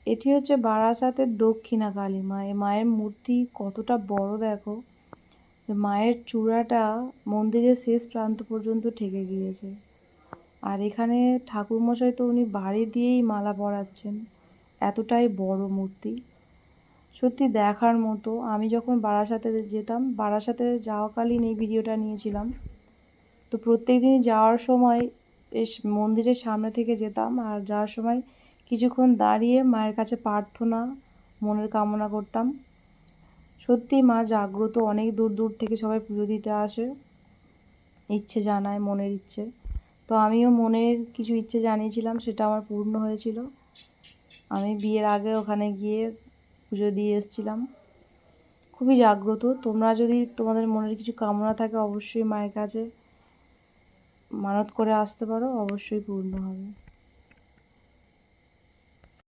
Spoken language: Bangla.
এটি হচ্ছে বারাসাতের দক্ষিণা কালী মা। এই মায়ের মূর্তি কতটা বড় দেখো, মায়ের চূড়াটা মন্দিরের শেষ প্রান্ত পর্যন্ত ঠেকে গিয়েছে। আর এখানে ঠাকুরমশাই তো উনি বাড়ি দিয়েই মালা পরাচ্ছেন, এতটাই বড় মূর্তি, সত্যি দেখার মতো। আমি যখন বারাসাতে যেতাম, বারাসাতে যাওয়াকালীন এই ভিডিওটা নিয়েছিলাম। তো প্রত্যেক দিন যাওয়ার সময় বেশ মন্দিরের সামনে থেকে যেতাম, আর যাওয়ার সময় কিছুক্ষণ দাঁড়িয়ে মায়ের কাছে প্রার্থনা, মনের কামনা করতাম। সত্যি মা জাগ্রত, অনেক দূর দূর থেকে সবাই পুজো দিতে আসে, ইচ্ছে জানায়, মনের ইচ্ছে। তো আমিও মনের কিছু ইচ্ছে জানিয়েছিলাম, সেটা আমার পূর্ণ হয়েছিল। আমি বিয়ের আগে ওখানে গিয়ে পুজো দিয়ে এসেছিলাম। খুবই জাগ্রত। তোমরা যদি তোমাদের মনের কিছু কামনা থাকে অবশ্যই মায়ের কাছে মানত করে আসতে পারো, অবশ্যই পূর্ণ হবে।